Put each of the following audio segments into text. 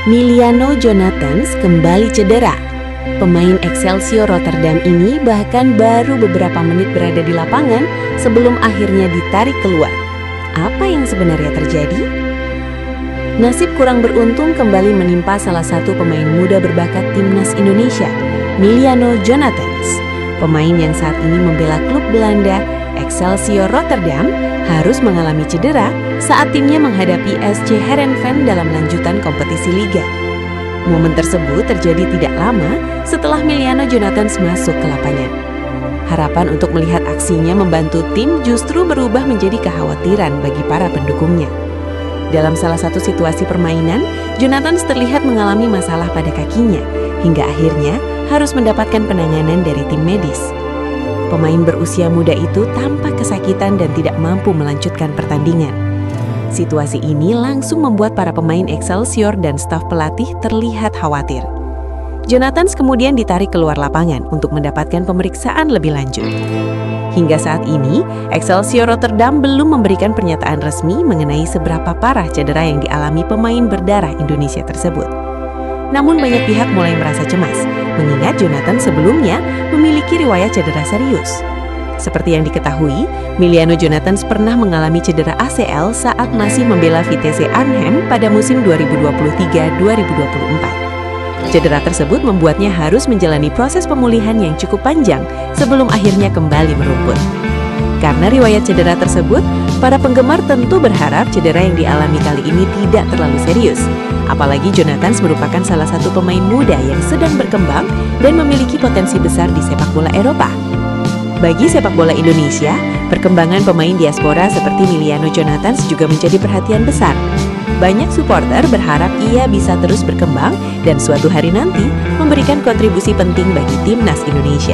Miliano Jonathans kembali cedera. Pemain Excelsior Rotterdam ini bahkan baru beberapa menit berada di lapangan sebelum akhirnya ditarik keluar. Apa yang sebenarnya terjadi? Nasib kurang beruntung kembali menimpa salah satu pemain muda berbakat timnas Indonesia, Miliano Jonathans. Pemain yang saat ini membela klub Belanda, Excelsior Rotterdam, harus mengalami cedera saat timnya menghadapi SC Heerenveen dalam lanjutan kompetisi liga. Momen tersebut terjadi tidak lama setelah Miliano Jonathans masuk ke lapangan. Harapan untuk melihat aksinya membantu tim justru berubah menjadi kekhawatiran bagi para pendukungnya. Dalam salah satu situasi permainan, Jonathans terlihat mengalami masalah pada kakinya, hingga akhirnya harus mendapatkan penanganan dari tim medis. Pemain berusia muda itu tampak kesakitan dan tidak mampu melanjutkan pertandingan. Situasi ini langsung membuat para pemain Excelsior dan staf pelatih terlihat khawatir. Jonathans kemudian ditarik keluar lapangan untuk mendapatkan pemeriksaan lebih lanjut. Hingga saat ini, Excelsior Rotterdam belum memberikan pernyataan resmi mengenai seberapa parah cedera yang dialami pemain berdarah Indonesia tersebut. Namun banyak pihak mulai merasa cemas, mengingat Jonathans sebelumnya memiliki riwayat cedera serius. Seperti yang diketahui, Miliano Jonathans pernah mengalami cedera ACL saat masih membela Vitesse Arnhem pada musim 2023-2024. Cedera tersebut membuatnya harus menjalani proses pemulihan yang cukup panjang sebelum akhirnya kembali merumput. Karena riwayat cedera tersebut, para penggemar tentu berharap cedera yang dialami kali ini tidak terlalu serius. Apalagi Jonathans merupakan salah satu pemain muda yang sedang berkembang dan memiliki potensi besar di sepak bola Eropa. Bagi sepak bola Indonesia, perkembangan pemain diaspora seperti Miliano Jonathans juga menjadi perhatian besar. Banyak supporter berharap ia bisa terus berkembang dan suatu hari nanti memberikan kontribusi penting bagi timnas Indonesia.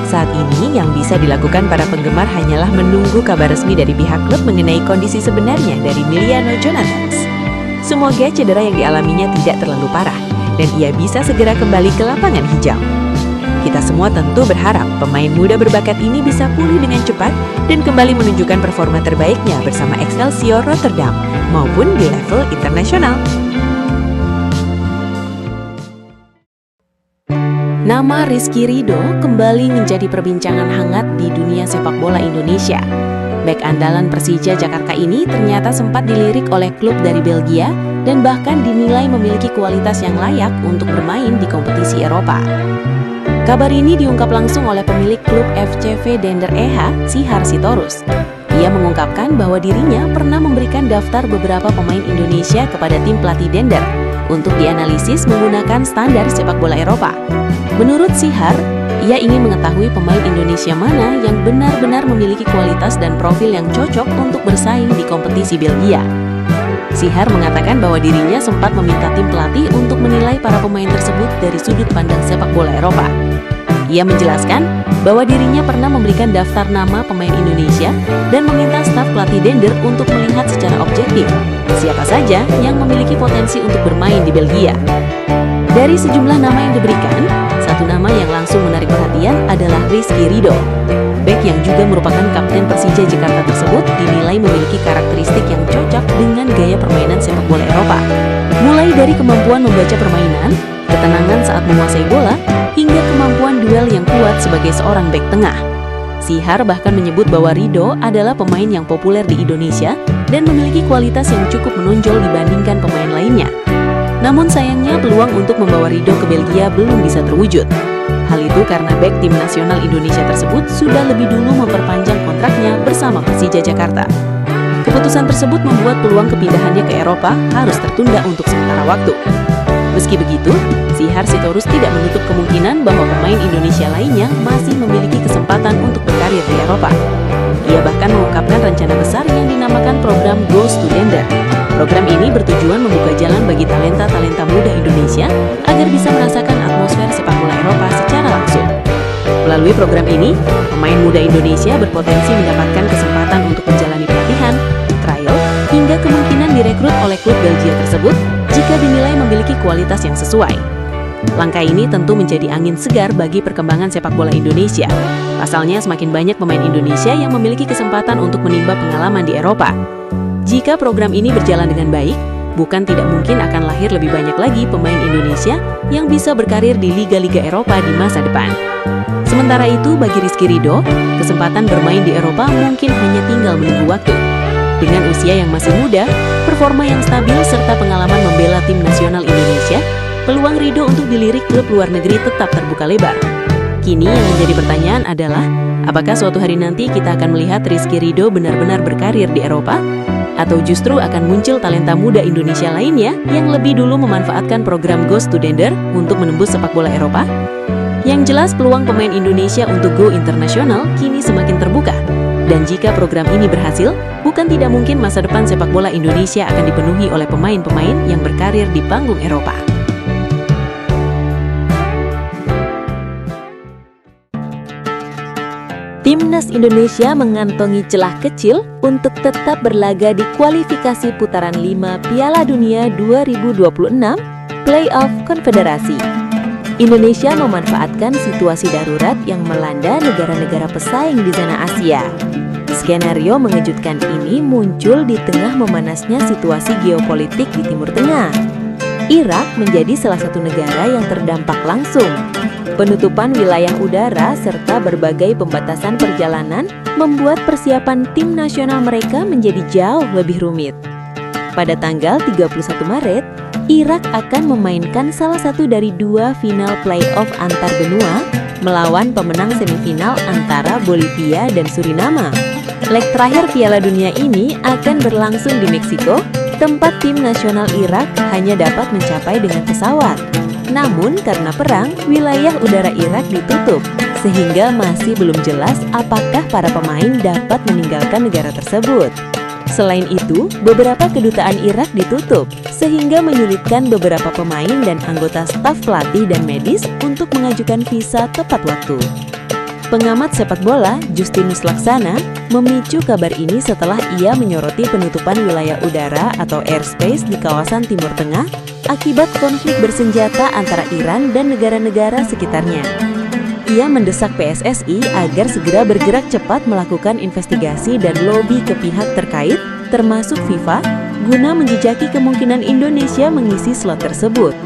Saat ini yang bisa dilakukan para penggemar hanyalah menunggu kabar resmi dari pihak klub mengenai kondisi sebenarnya dari Miliano Jonathans. Semoga cedera yang dialaminya tidak terlalu parah dan ia bisa segera kembali ke lapangan hijau. Kita semua tentu berharap pemain muda berbakat ini bisa pulih dengan cepat dan kembali menunjukkan performa terbaiknya bersama Excelsior Rotterdam maupun di level internasional. Nama Rizky Ridho kembali menjadi perbincangan hangat di dunia sepak bola Indonesia. Bek andalan Persija Jakarta ini ternyata sempat dilirik oleh klub dari Belgia dan bahkan dinilai memiliki kualitas yang layak untuk bermain di kompetisi Eropa. Kabar ini diungkap langsung oleh pemilik klub FCV Dender EH, Sihar Sitorus. Ia mengungkapkan bahwa dirinya pernah memberikan daftar beberapa pemain Indonesia kepada tim pelatih Dender untuk dianalisis menggunakan standar sepak bola Eropa. Menurut Sihar, ia ingin mengetahui pemain Indonesia mana yang benar-benar memiliki kualitas dan profil yang cocok untuk bersaing di kompetisi Belgia. Sihar mengatakan bahwa dirinya sempat meminta tim pelatih untuk menilai para pemain tersebut dari sudut pandang sepak bola Eropa. Ia menjelaskan bahwa dirinya pernah memberikan daftar nama pemain Indonesia dan meminta staf pelatih Dender untuk melihat secara objektif siapa saja yang memiliki potensi untuk bermain di Belgia. Dari sejumlah nama yang diberikan, satu nama yang langsung menarik perhatian adalah Rizky Ridho. Bek yang juga merupakan kapten Persija Jakarta tersebut dinilai memiliki karakteristik yang cocok dengan gaya permainan sepak bola Eropa. Mulai dari kemampuan membaca permainan, ketenangan saat menguasai bola, hingga kemampuan duel yang kuat sebagai seorang bek tengah. Sihar bahkan menyebut bahwa Ridho adalah pemain yang populer di Indonesia dan memiliki kualitas yang cukup menonjol dibandingkan pemain lainnya. Namun sayangnya peluang untuk membawa Ridho ke Belgia belum bisa terwujud. Hal itu karena bek tim nasional Indonesia tersebut sudah lebih dulu memperpanjang kontraknya bersama Persija Jakarta. Keputusan tersebut membuat peluang kepindahannya ke Eropa harus tertunda untuk sementara waktu. Meski begitu, Sihar Sitorus tidak menutup kemungkinan bahwa pemain Indonesia lainnya masih memiliki kesempatan untuk berkarir di Eropa. Ia bahkan mengungkapkan rencana besar yang dinamakan program Goes to Dender. Program ini bertujuan membuka jalan bagi talenta-talenta muda Indonesia agar bisa merasakan atmosfer sepak bola Eropa secara langsung. Melalui program ini, pemain muda Indonesia berpotensi mendapatkan kesempatan untuk menjalani pelatihan, trial, hingga kemungkinan direkrut oleh klub Belgia tersebut jika dinilai memiliki kualitas yang sesuai. Langkah ini tentu menjadi angin segar bagi perkembangan sepak bola Indonesia. Pasalnya semakin banyak pemain Indonesia yang memiliki kesempatan untuk menimba pengalaman di Eropa. Jika program ini berjalan dengan baik, bukan tidak mungkin akan lahir lebih banyak lagi pemain Indonesia yang bisa berkarir di liga-liga Eropa di masa depan. Sementara itu, bagi Rizky Ridho, kesempatan bermain di Eropa mungkin hanya tinggal menunggu waktu. Dengan usia yang masih muda, performa yang stabil, serta pengalaman membela tim nasional Indonesia, peluang Ridho untuk dilirik klub luar negeri tetap terbuka lebar. Kini yang menjadi pertanyaan adalah, apakah suatu hari nanti kita akan melihat Rizky Ridho benar-benar berkarir di Eropa? Atau justru akan muncul talenta muda Indonesia lainnya yang lebih dulu memanfaatkan program Go Studender untuk menembus sepak bola Eropa? Yang jelas, peluang pemain Indonesia untuk go internasional kini semakin terbuka. Dan jika program ini berhasil, bukan tidak mungkin masa depan sepak bola Indonesia akan dipenuhi oleh pemain-pemain yang berkarir di panggung Eropa. Timnas Indonesia mengantongi celah kecil untuk tetap berlaga di kualifikasi putaran 5 Piala Dunia 2026 Playoff Konfederasi. Indonesia memanfaatkan situasi darurat yang melanda negara-negara pesaing di zona Asia. Skenario mengejutkan ini muncul di tengah memanasnya situasi geopolitik di Timur Tengah. Irak menjadi salah satu negara yang terdampak langsung. Penutupan wilayah udara serta berbagai pembatasan perjalanan membuat persiapan tim nasional mereka menjadi jauh lebih rumit. Pada tanggal 31 Maret, Irak akan memainkan salah satu dari dua final playoff antar benua melawan pemenang semifinal antara Bolivia dan Suriname. Leg terakhir Piala Dunia ini akan berlangsung di Meksiko, tempat tim nasional Irak hanya dapat mencapai dengan pesawat. Namun karena perang, wilayah udara Irak ditutup, sehingga masih belum jelas apakah para pemain dapat meninggalkan negara tersebut. Selain itu, beberapa kedutaan Irak ditutup, sehingga menyulitkan beberapa pemain dan anggota staf pelatih dan medis untuk mengajukan visa tepat waktu. Pengamat sepak bola, Justinus Laksana, memicu kabar ini setelah ia menyoroti penutupan wilayah udara atau airspace di kawasan Timur Tengah akibat konflik bersenjata antara Iran dan negara-negara sekitarnya. Ia mendesak PSSI agar segera bergerak cepat melakukan investigasi dan lobi ke pihak terkait, termasuk FIFA, guna menjejaki kemungkinan Indonesia mengisi slot tersebut.